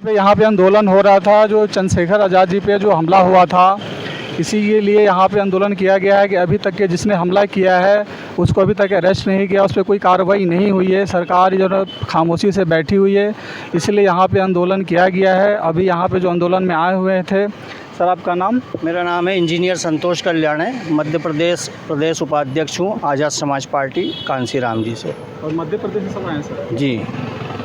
यहाँ पे आंदोलन हो रहा था, जो चंद्रशेखर आज़ाद जी पे जो हमला हुआ था, इसी के लिए यहाँ पे आंदोलन किया गया है कि अभी तक के जिसने हमला किया है उसको अभी तक अरेस्ट नहीं किया, उस पर कोई कार्रवाई नहीं हुई है। सरकार जो है खामोशी से बैठी हुई है, इसलिए यहाँ पे आंदोलन किया गया है। अभी यहाँ पे जो आंदोलन में आए हुए थे, सर आपका नाम? मेरा नाम है इंजीनियर संतोष कल्याण है, मध्य प्रदेश प्रदेश उपाध्यक्ष हूँ आज़ाद समाज पार्टी कांसी राम जी से। और मध्य प्रदेश से सब आए हैं सर? जी।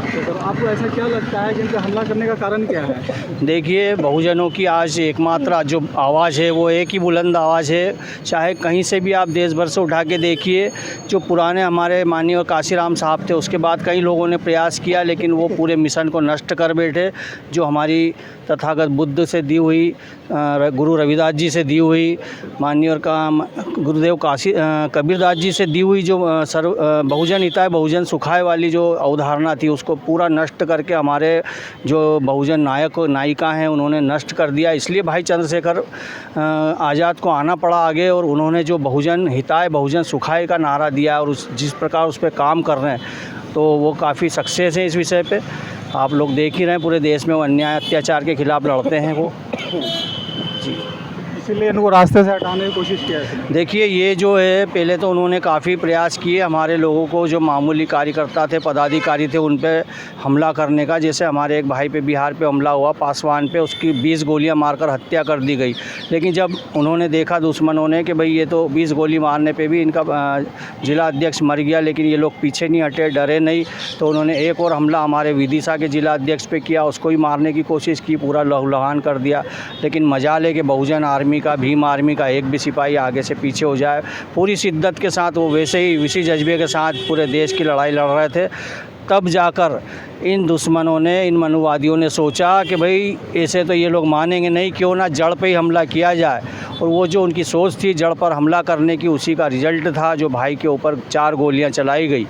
तो सर आपको ऐसा क्या लगता है कि इनका हमला करने का कारण क्या है? देखिए, बहुजनों की आज एकमात्र जो आवाज़ है वो एक ही बुलंद आवाज़ है। चाहे कहीं से भी आप देश भर से उठा के देखिए, जो पुराने हमारे माननीय कांसीराम साहब थे, उसके बाद कई लोगों ने प्रयास किया लेकिन वो पूरे मिशन को नष्ट कर बैठे। जो हमारी तथागत बुद्ध से दी हुई, गुरु रविदास जी से दी हुई, माननीय गुरुदेव कबीरदास जी से दी हुई जो बहुजन हिताय बहुजन सुखाय वाली जो अवधारणा थी, उसको पूरा नष्ट करके हमारे जो बहुजन नायक नायिका हैं उन्होंने नष्ट कर दिया। इसलिए भाई चंद्रशेखर आज़ाद को आना पड़ा आगे, और उन्होंने जो बहुजन हिताय बहुजन सुखाय का नारा दिया और जिस प्रकार उस पर काम कर रहे हैं, तो वो काफ़ी सक्सेस है इस विषय पे। आप लोग देख ही रहे हैं, पूरे देश में वो अन्याय अत्याचार के खिलाफ़ लड़ते हैं वो। जी, इसीलिए इनको रास्ते से हटाने की कोशिश किया है। देखिए, ये जो है पहले तो उन्होंने काफ़ी प्रयास किए हमारे लोगों को, जो मामूली कार्यकर्ता थे, पदाधिकारी थे, उन पे हमला करने का। जैसे हमारे एक भाई पे बिहार पे हमला हुआ, पासवान पे, उसकी 20 गोलियां मारकर हत्या कर दी गई। लेकिन जब उन्होंने देखा दुश्मनों ने कि भाई ये तो 20 गोली मारने पे भी इनका जिला अध्यक्ष मर गया, लेकिन ये लोग पीछे नहीं हटे, डरे नहीं, तो उन्होंने एक और हमला हमारे विदिशा के जिला अध्यक्ष पे किया, उसको ही मारने की कोशिश की, पूरा लहूलुहान कर दिया। लेकिन मजाल है कि बहुजन आर्मी का, भीम आर्मी का एक भी सिपाही आगे से पीछे हो जाए। पूरी शिद्दत के साथ वो वैसे ही इसी जज्बे के साथ पूरे देश की लड़ाई लड़ रहे थे। तब जाकर इन दुश्मनों ने, इन मनुवादियों ने सोचा कि भाई ऐसे तो ये लोग मानेंगे नहीं, क्यों ना जड़ पे ही हमला किया जाए। और वो जो उनकी सोच थी जड़ पर हमला करने की, उसी का रिजल्ट था जो भाई के ऊपर 4 गोलियां चलाई गई।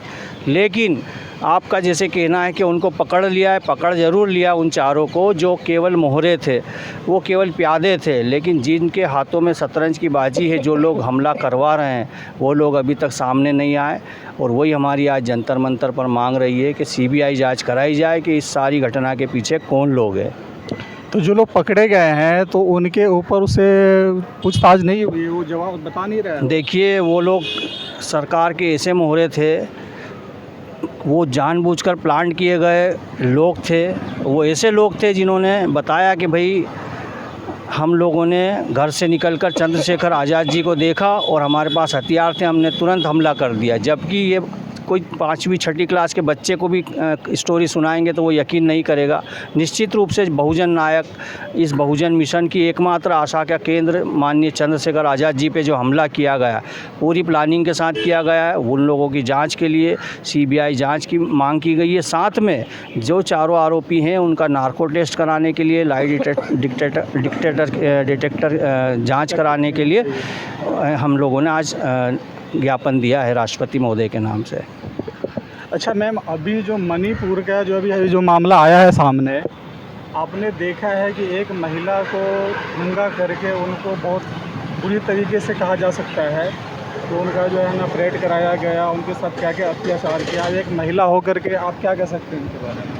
लेकिन आपका जैसे कहना है कि उनको पकड़ लिया है, पकड़ ज़रूर लिया उन चारों को, जो केवल मोहरे थे, वो केवल प्यादे थे। लेकिन जिनके हाथों में शतरंज की बाजी है, जो लोग हमला करवा रहे हैं, वो लोग अभी तक सामने नहीं आए। और वही हमारी आज जंतर मंतर पर मांग रही है कि CBI जांच कराई जाए कि इस सारी घटना के पीछे कौन लोग हैं। तो जो लोग पकड़े गए हैं तो उनके ऊपर उसे पूछताछ नहीं हुई, वो जवाब बता नहीं रहे हैं। देखिए, वो लोग सरकार के ऐसे मोहरे थे, वो जानबूझकर प्लांट किए गए लोग थे। वो ऐसे लोग थे जिन्होंने बताया कि भाई हम लोगों ने घर से निकलकर चंद्रशेखर आज़ाद जी को देखा और हमारे पास हथियार थे, हमने तुरंत हमला कर दिया। जबकि ये कोई 5वीं 6ठी क्लास के बच्चे को भी स्टोरी सुनाएंगे तो वो यकीन नहीं करेगा। निश्चित रूप से बहुजन नायक, इस बहुजन मिशन की एकमात्र आशा का केंद्र माननीय चंद्रशेखर आज़ाद जी पे जो हमला किया गया, पूरी प्लानिंग के साथ किया गया है। उन लोगों की जांच के लिए CBI जांच की मांग की गई है। साथ में जो चारों आरोपी हैं उनका नार्को टेस्ट कराने के लिए, लाई डिटेक्टर जाँच कराने के लिए हम लोगों ने आज ज्ञापन दिया है राष्ट्रपति महोदय के नाम से। अच्छा मैम, अभी जो मणिपुर का जो अभी जो मामला आया है सामने, आपने देखा है कि एक महिला को नंगा करके उनको बहुत बुरी तरीके से कहा जा सकता है, तो उनका जो है ना परेड कराया गया, उनके साथ क्या क्या अत्याचार किया। एक महिला होकर के आप क्या कह सकते हैं उनके बारे में?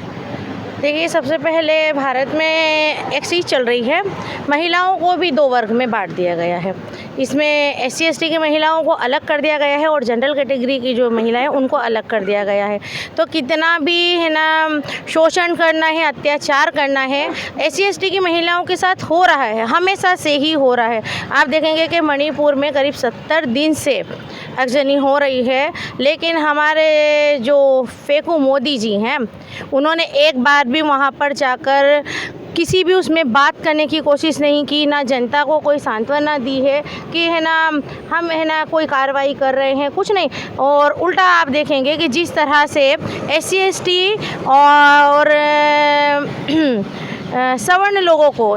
देखिए, सबसे पहले भारत में एक चीज़ चल रही है, महिलाओं को भी 2 वर्ग में बांट दिया गया है। इसमें SC ST की महिलाओं को अलग कर दिया गया है और जनरल कैटेगरी की जो महिलाएं उनको अलग कर दिया गया है। तो कितना भी है ना शोषण करना है, अत्याचार करना है, SC ST की महिलाओं के साथ हो रहा है, हमेशा से ही हो रहा है। आप देखेंगे कि मणिपुर में करीब 70 दिन से अगजनी हो रही है, लेकिन हमारे जो फेकू मोदी जी हैं, उन्होंने एक बार भी वहाँ पर जाकर किसी भी उसमें बात करने की कोशिश नहीं की, ना जनता को कोई सांत्वना दी है कि है ना हम है ना कोई कार्रवाई कर रहे हैं, कुछ नहीं। और उल्टा आप देखेंगे कि जिस तरह से SC ST और सवर्ण लोगों को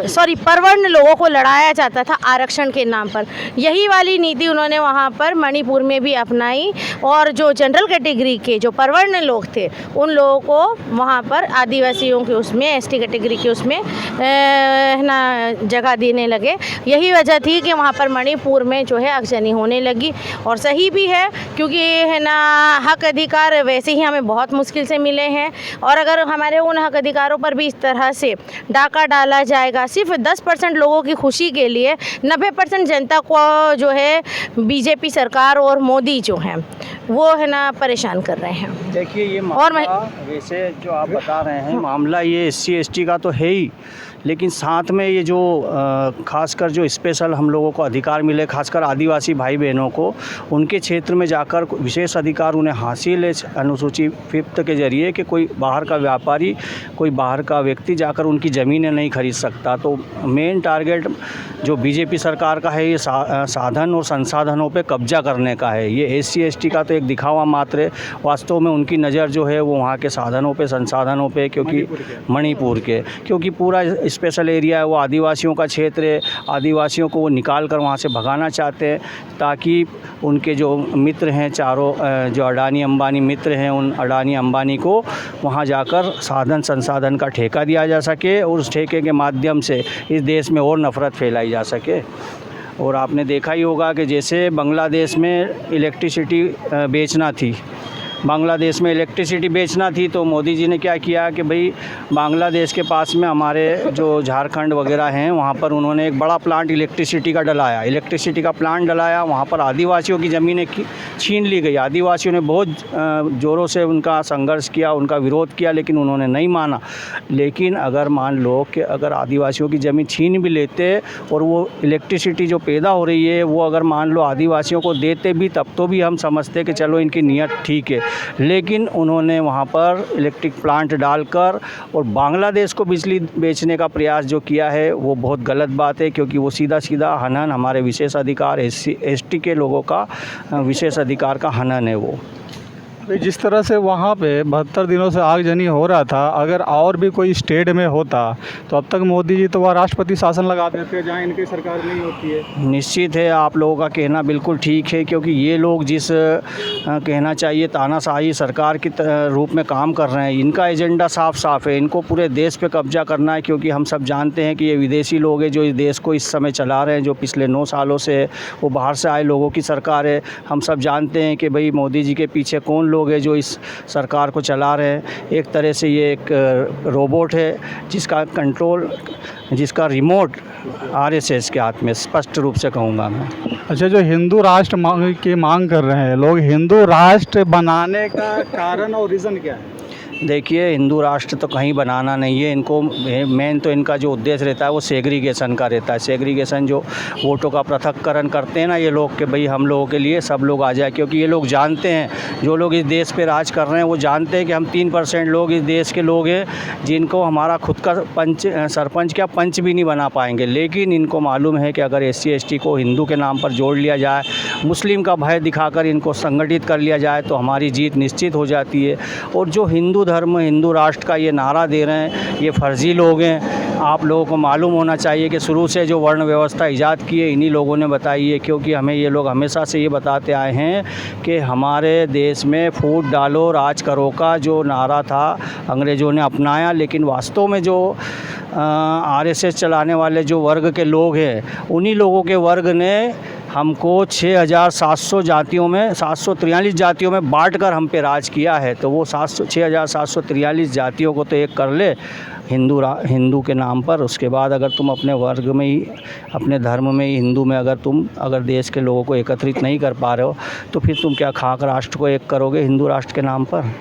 परवर्ण लोगों को लड़ाया जाता था आरक्षण के नाम पर। यही वाली नीति उन्होंने वहाँ पर मणिपुर में भी अपनाई और जो जनरल कैटेगरी के जो परवर्ण लोग थे उन लोगों को वहाँ पर आदिवासियों के उसमें एसटी कैटेगरी के उसमें ना जगह देने लगे। यही वजह थी कि वहाँ पर मणिपुर में जो है आगजनी होने लगी। और सही भी है क्योंकि है ना हक अधिकार वैसे ही हमें बहुत मुश्किल से मिले हैं और अगर हमारे उन हक अधिकारों पर भी इस तरह से डाका डाला जाएगा सिर्फ 10% लोगों की खुशी के लिए, 90% जनता को जो है बीजेपी सरकार और मोदी जो हैं वो है ना परेशान कर रहे हैं। देखिए ये मामला वैसे जो आप बता रहे हैं मामला ये SC ST का तो है ही, लेकिन साथ में ये जो खासकर जो स्पेशल हम लोगों को अधिकार मिले, खासकर आदिवासी भाई बहनों को उनके क्षेत्र में जाकर विशेष अधिकार उन्हें हासिल है अनुसूची 5 के ज़रिए कि कोई बाहर का व्यापारी, कोई बाहर का व्यक्ति जाकर उनकी ज़मीनें नहीं खरीद सकता। तो मेन टारगेट जो बीजेपी सरकार का है ये साधन और संसाधनों पे कब्जा करने का है। ये SC ST का तो एक दिखावा मात्र है, वास्तव में उनकी नज़र जो है वो वहाँ के साधनों पे, संसाधनों पे, क्योंकि मणिपुर के क्योंकि पूरा स्पेशल एरिया है, वो आदिवासियों का क्षेत्र है। आदिवासियों को वो निकाल कर वहाँ से भगाना चाहते हैं ताकि उनके जो मित्र हैं चारों जो अडानी अंबानी मित्र हैं उन अडानी अंबानी को वहाँ जाकर साधन संसाधन का ठेका दिया जा सके और उस ठेके के माध्यम से इस देश में और नफ़रत फैलाई जा सके। और आपने देखा ही होगा कि जैसे बांग्लादेश में इलेक्ट्रिसिटी बेचना थी, बांग्लादेश में इलेक्ट्रिसिटी बेचना थी तो मोदी जी ने क्या किया कि भाई बांग्लादेश के पास में हमारे जो झारखंड वगैरह हैं वहाँ पर उन्होंने एक बड़ा प्लांट इलेक्ट्रिसिटी का डलाया, इलेक्ट्रिसिटी का प्लांट डलाया। वहाँ पर आदिवासियों की ज़मीनें छीन ली गई। आदिवासियों ने बहुत ज़ोरों से उनका संघर्ष किया, उनका विरोध किया, लेकिन उन्होंने नहीं माना। लेकिन अगर मान लो कि अगर आदिवासियों की ज़मीन छीन भी लेते और वो इलेक्ट्रिसिटी जो पैदा हो रही है वो अगर मान लो आदिवासियों को देते भी, तब तो भी हम समझते कि चलो इनकी नीयत ठीक है। लेकिन उन्होंने वहाँ पर इलेक्ट्रिक प्लांट डालकर और बांग्लादेश को बिजली बेचने का प्रयास जो किया है वो बहुत गलत बात है, क्योंकि वो सीधा सीधा हनन हमारे विशेष अधिकार SC ST के लोगों का विशेष अधिकार का हनन है वो। जिस तरह से वहाँ पे 72 दिनों से आगजनी हो रहा था, अगर और भी कोई स्टेट में होता तो अब तक मोदी जी तो वह राष्ट्रपति शासन लगा देते जहाँ इनकी सरकार नहीं होती है। निश्चित है, आप लोगों का कहना बिल्कुल ठीक है, क्योंकि ये लोग जिस कहना चाहिए तानाशाही सरकार के रूप में काम कर रहे हैं, इनका एजेंडा साफ साफ है, इनको पूरे देश पे कब्जा करना है। क्योंकि हम सब जानते हैं कि ये विदेशी लोग हैं जो इस देश को इस समय चला रहे हैं, जो पिछले 9 सालों से वो बाहर से आए लोगों की सरकार है। हम सब जानते हैं कि भाई मोदी जी के पीछे कौन लोग हैं जो इस सरकार को चला रहे हैं। एक तरह से ये एक रोबोट है जिसका कंट्रोल, जिसका रिमोट RSS के हाथ में, स्पष्ट रूप से कहूँगा मैं। अच्छा, जो हिंदू राष्ट्र की मांग कर रहे हैं लोग, हिंदू राष्ट्र बनाने का कारण और रीज़न क्या है? देखिए, हिंदू राष्ट्र तो कहीं बनाना नहीं है इनको। मेन तो इनका जो उद्देश्य रहता है वो सेग्रीगेशन का रहता है। सेग्रीगेशन जो वोटों का पृथक्करण करते हैं ना ये लोग, कि भाई हम लोगों के लिए सब लोग आ जाए। क्योंकि ये लोग जानते हैं, जो लोग इस देश पे राज कर रहे हैं वो जानते हैं कि हम 3% लोग इस देश के लोग हैं जिनको हमारा खुद का सरपंच क्या पंच भी नहीं बना पाएंगे। लेकिन इनको मालूम है कि अगर SC ST को हिंदू के नाम पर जोड़ लिया जाए, मुस्लिम का भय दिखाकर इनको संगठित कर लिया जाए तो हमारी जीत निश्चित हो जाती है। और जो हिंदू धर्म, हिंदू राष्ट्र का ये नारा दे रहे हैं ये फर्जी लोग हैं। आप लोगों को मालूम होना चाहिए कि शुरू से जो वर्ण व्यवस्था ईजाद की है इन्हीं लोगों ने बताई है। क्योंकि हमें ये लोग हमेशा से ये बताते आए हैं कि हमारे देश में फूट डालो राज करो का जो नारा था अंग्रेज़ों ने अपनाया। लेकिन वास्तव में जो RSS चलाने वाले जो वर्ग के लोग हैं उन्हीं लोगों के वर्ग ने हमको 6700 जातियों में 743 जातियों में बांटकर हम पे राज किया है। तो वो 6743 जातियों को तो एक कर ले हिंदू के नाम पर। उसके बाद अगर तुम अपने वर्ग में ही, अपने धर्म में ही, हिंदू में अगर देश के लोगों को एकत्रित नहीं कर पा रहे हो तो फिर तुम क्या खाक राष्ट्र को एक करोगे हिंदू राष्ट्र के नाम पर?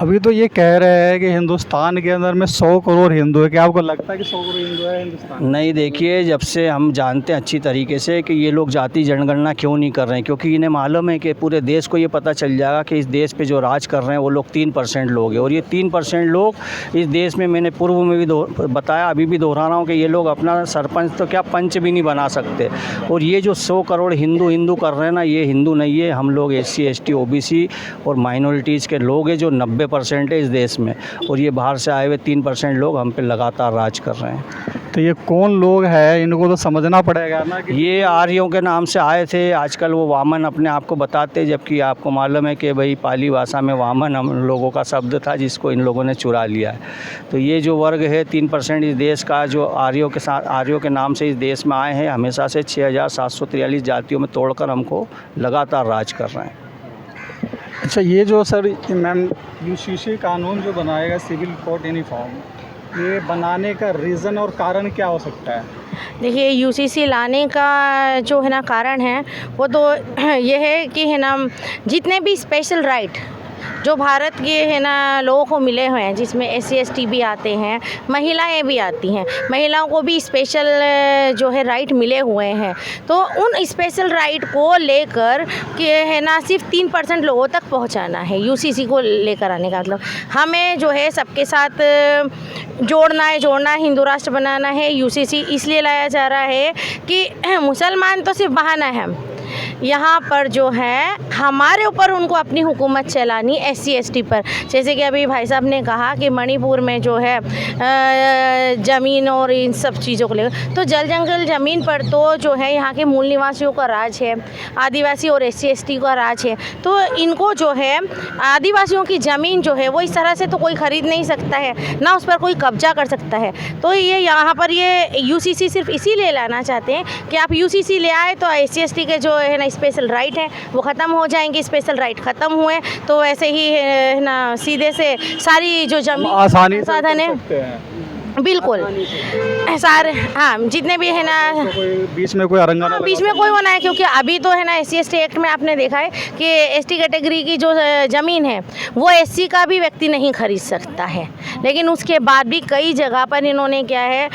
अभी तो ये कह रहे हैं कि हिंदुस्तान के अंदर में 100 करोड़ हिंदू है। क्या आपको लगता है कि 100 करोड़ हिंदू है हिंदुस्तान? नहीं, देखिए, जब से हम जानते हैं अच्छी तरीके से कि ये लोग जाति जनगणना क्यों नहीं कर रहे हैं, क्योंकि इन्हें मालूम है कि पूरे देश को ये पता चल जाएगा कि इस देश पे जो राज कर रहे हैं वो लोग 3% लोग हैं। और ये 3% लोग इस देश में, मैंने पूर्व में भी बताया, अभी भी दोहरा रहा हूँ कि ये लोग अपना सरपंच तो क्या पंच भी नहीं बना सकते। और ये जो 100 करोड़ हिंदू कर रहे हैं ना, ये हिंदू नहीं है। हम लोग SC ST OBC और माइनॉरिटीज़ के लोग हैं जो 90 90% है इस देश में, और ये बाहर से आए हुए 3% लोग हम पे लगातार राज कर रहे हैं। तो ये कौन लोग हैं, इनको तो समझना पड़ेगा ना कि ये आर्यों के नाम से आए थे। आजकल वो वामन अपने आप को बताते, जबकि आपको मालूम है कि भाई पाली भाषा में वामन हम लोगों का शब्द था जिसको इन लोगों ने चुरा लिया है। तो ये जो वर्ग है 3% इस देश का, जो आर्यों के नाम से इस देश में आए हैं, हमेशा से 6743 जातियों में तोड़कर हमको लगातार राज कर रहे हैं। अच्छा, ये जो सर मैम यूसीसी कानून जो बनाएगा सिविल कोड यूनिफॉर्म, ये बनाने का रीज़न और कारण क्या हो सकता है? देखिए, यूसीसी लाने का जो है ना कारण है वो तो ये है कि है ना जितने भी स्पेशल राइट जो भारत के है ना लोगों को मिले हुए हैं, जिसमें SC ST भी आते हैं, महिलाएं भी आती हैं, महिलाओं को भी स्पेशल जो है राइट मिले हुए हैं। तो उन स्पेशल राइट को लेकर के है ना सिर्फ 3% लोगों तक पहुंचाना है। यूसीसी को लेकर आने का मतलब हमें जो है सबके साथ जोड़ना है, हिंदू राष्ट्र बनाना है। यूसीसी इसलिए लाया जा रहा है कि मुसलमान तो सिर्फ बहाना है, यहाँ पर जो है हमारे ऊपर उनको अपनी हुकूमत चलानी SC ST पर। जैसे कि अभी भाई साहब ने कहा कि मणिपुर में जो है ज़मीन और इन सब चीज़ों को लेकर, तो जल जंगल ज़मीन पर तो जो है यहाँ के मूल निवासियों का राज है, आदिवासी और SC ST का राज है। तो इनको जो है आदिवासियों की ज़मीन जो है वो इस तरह से तो कोई ख़रीद नहीं सकता है, ना उस पर कोई कब्जा कर सकता है। तो ये यहाँ पर ये यूसीसी सिर्फ इसीलिए लाना चाहते हैं कि आप यूसीसी ले आए तो SC ST के जो है ना स्पेशल राइट है वो ख़त्म हो जाएंगे। स्पेशल राइट ख़त्म हुए तो ऐसे ही है ना सीधे से सारी जो जमीन आसानी से साधन है, बिल्कुल सारे, हाँ जितने भी है ना, तो कोई बीच में कोई अरंगा ना बीच में कोई होना है। क्योंकि अभी तो है ना SC ST एक्ट में आपने देखा है कि ST कैटेगरी की जो ज़मीन है वो SC का भी व्यक्ति नहीं खरीद सकता है। लेकिन उसके बाद भी कई जगह पर इन्होंने क्या है,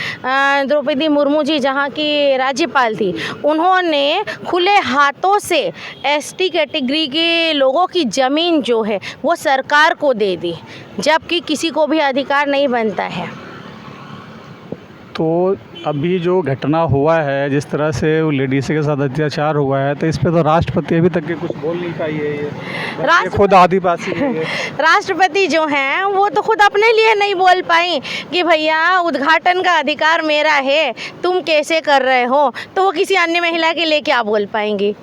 द्रौपदी मुर्मू जी जहाँ की राज्यपाल थी, उन्होंने खुले हाथों से ST कैटेगरी के लोगों की ज़मीन जो है वो सरकार को दे दी, जबकि किसी को भी अधिकार नहीं बनता है। तो अभी जो घटना हुआ है, जिस तरह से वो लेडीज के साथ अत्याचार हुआ है, तो इस पे तो राष्ट्रपति अभी तक के कुछ बोल नहीं पाई है। ये खुद आदिवासी है ये। राष्ट्रपति जो हैं वो तो खुद अपने लिए नहीं बोल पाई कि भैया उद्घाटन का अधिकार मेरा है, तुम कैसे कर रहे हो, तो वो किसी अन्य महिला के लिए क्या बोल पाएंगी।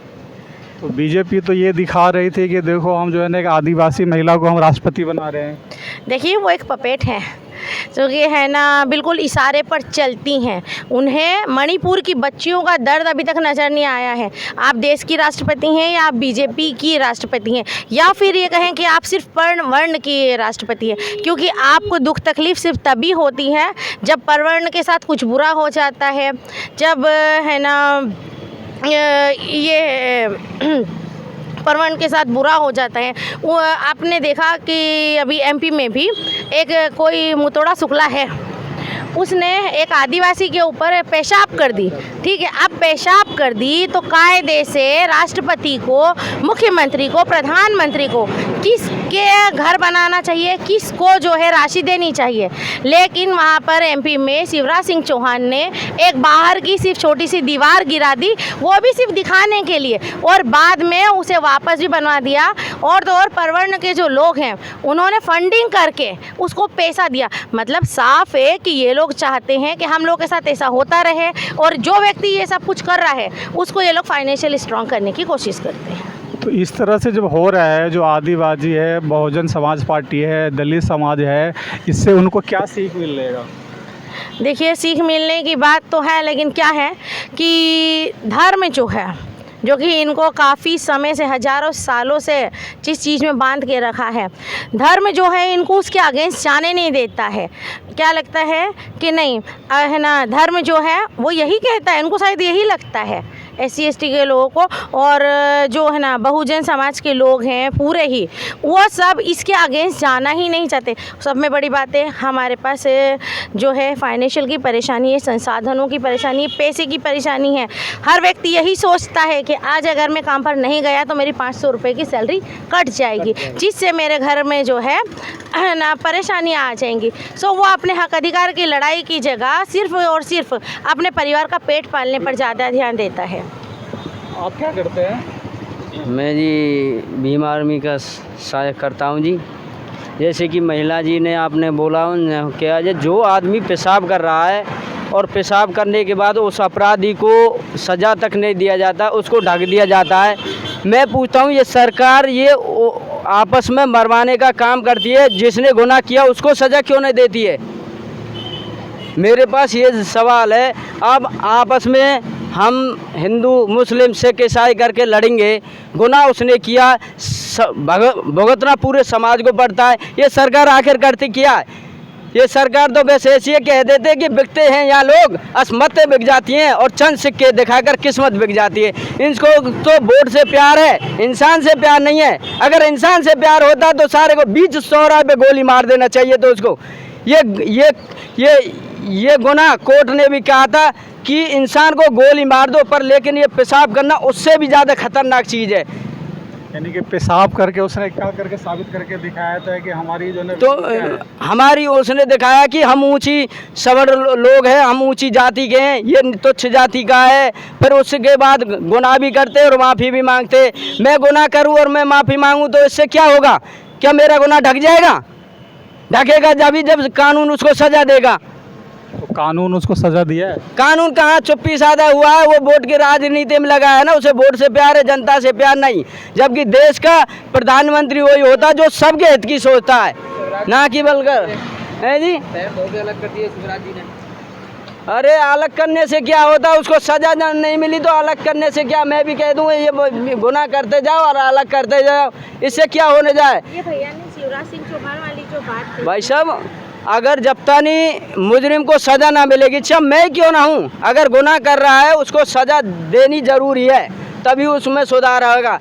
तो बीजेपी तो ये दिखा रही थी कि देखो हम जो है ना एक आदिवासी महिला को हम राष्ट्रपति बना रहे हैं। देखिए, वो एक पपेट है जो कि है ना बिल्कुल इशारे पर चलती हैं। उन्हें मणिपुर की बच्चियों का दर्द अभी तक नज़र नहीं आया है। आप देश की राष्ट्रपति हैं या आप बीजेपी की राष्ट्रपति हैं, या फिर ये कहें कि आप सिर्फ वर्ण की राष्ट्रपति हैं। क्योंकि आपको दुख तकलीफ़ सिर्फ तभी होती है जब परवर्ण के साथ कुछ बुरा हो जाता है, जब है ना ये परवर्ण के साथ बुरा हो जाता है। वो आपने देखा कि अभी MP में भी एक कोई मुतोड़ा शुक्ला है, उसने एक आदिवासी के ऊपर पेशाब कर दी। ठीक है, अब पेशाब कर दी तो कायदे से राष्ट्रपति को, मुख्यमंत्री को, प्रधानमंत्री को किसके घर बनाना चाहिए, किसको जो है राशि देनी चाहिए। लेकिन वहाँ पर MP में शिवराज सिंह चौहान ने एक बाहर की सिर्फ छोटी सी दीवार गिरा दी, वो भी सिर्फ दिखाने के लिए, और बाद में उसे वापस भी बनवा दिया। और तो और परवर्ण के जो लोग हैं उन्होंने फंडिंग करके उसको पैसा दिया। मतलब साफ है कि ये लोग चाहते हैं कि हम लोग के साथ ऐसा होता रहे, और जो व्यक्ति ये सब कुछ कर रहा है उसको ये लोग फाइनेंशियल स्ट्रॉन्ग करने की कोशिश करते हैं। तो इस तरह से जब हो रहा है, जो आदिवासी है, बहुजन समाज पार्टी है, दलित समाज है, इससे उनको क्या सीख मिलेगा? देखिए, सीख मिलने की बात तो है, लेकिन क्या है कि धर्म जो है, जो कि इनको काफ़ी समय से, हज़ारों सालों से जिस चीज़ में बांध के रखा है, धर्म जो है इनको उसके अगेंस्ट जाने नहीं देता है। क्या लगता है कि नहीं है ना, धर्म जो है वो यही कहता है, इनको शायद यही लगता है SC ST के लोगों को, और जो है ना बहुजन समाज के लोग हैं पूरे ही, वो सब इसके अगेंस्ट जाना ही नहीं चाहते। सब में बड़ी बात है, हमारे पास जो है फाइनेंशियल की परेशानी है, संसाधनों की परेशानी है, पैसे की परेशानी है। हर व्यक्ति यही सोचता है कि आज अगर मैं काम पर नहीं गया तो मेरी 500 रुपये की सैलरी कट जाएगी, जिससे मेरे घर में जो है ना परेशानियाँ आ जाएंगी। सो वो अपने हक अधिकार की लड़ाई की जगह सिर्फ और सिर्फ अपने परिवार का पेट पालने पर ज़्यादा ध्यान देता है। आप क्या करते हैं? मैं जी भीम आर्मी का सहायक करता हूँ जी। जैसे कि महिला जी ने आपने बोला क्या जो आदमी पेशाब कर रहा है और पेशाब करने के बाद उस अपराधी को सज़ा तक नहीं दिया जाता, उसको ढक दिया जाता है। मैं पूछता हूँ ये सरकार ये आपस में मरवाने का काम करती है, जिसने गुनाह किया उसको सज़ा क्यों नहीं देती है? मेरे पास ये सवाल है। अब आपस में हम हिंदू मुस्लिम सिख ईसाई करके लड़ेंगे, गुनाह उसने किया भुगतना पूरे समाज को पड़ता है। ये सरकार आखिर करती क्या है? ये सरकार तो बस ऐसी है, कह देते कि बिकते हैं यहाँ लोग, असमतें बिक जाती हैं और चंद सिक्के दिखाकर किस्मत बिक जाती है। इनको तो वोट से प्यार है, इंसान से प्यार नहीं है। अगर इंसान से प्यार होता तो सारे को 20 चौराहे पे गोली मार देना चाहिए तो उसको। ये गुनाह कोर्ट ने भी कहा था कि इंसान को गोली मार दो, पर लेकिन ये पेशाब करना उससे भी ज़्यादा खतरनाक चीज़ है। यानी कि पेशाब करके उसने क्या करके साबित करके दिखाया था कि हमारी जो तो हमारी उसने दिखाया कि हम ऊंची सवर लोग हैं, हम ऊंची जाति के हैं, ये तुच्छ जाति का है। फिर उसके बाद गुनाह भी करते और माफ़ी भी मांगते। मैं गुनाह करूं और मैं माफ़ी मांगूं तो इससे क्या होगा? क्या मेरा गुनाह ढक जाएगा? ढकेगा जब कानून उसको सज़ा देगा। तो कानून उसको सज़ा दिया है? कानून कहाँ चुप्पी साधा हुआ है? वो वोट की राजनीति में लगा है ना, उसे वोट से प्यार है, जनता से प्यार नहीं। जबकि देश का प्रधानमंत्री वही होता जो सबके हित की सोचता है, ना कि बलकर है जी। अलग कर दिए शिवराज जी ने। अरे अलग करने से क्या होता? उसको सजा नहीं मिली तो अलग करने से क्या? मैं भी कह दूँ ये गुनाह करते जाओ और अलग करते जाओ, इससे क्या होने जाए? ये भैया ने शिवराज सिंह चौहान वाली जो बात कही, भाई साहब अगर जब तक मुजरिम को सज़ा ना मिलेगी, चाहे मैं क्यों ना हूँ, अगर गुनाह कर रहा है उसको सज़ा देनी ज़रूरी है, तभी उसमें सुधार होगा।